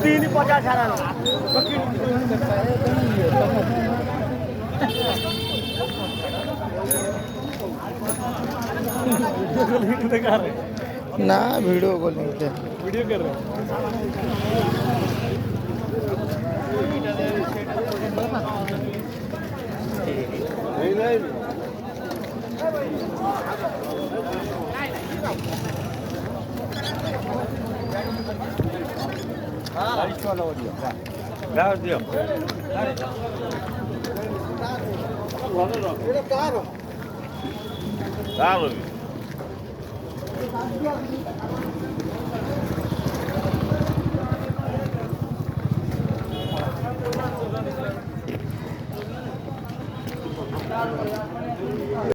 Ini pocah saran. ना video calling पे video कर रहे नहीं नहीं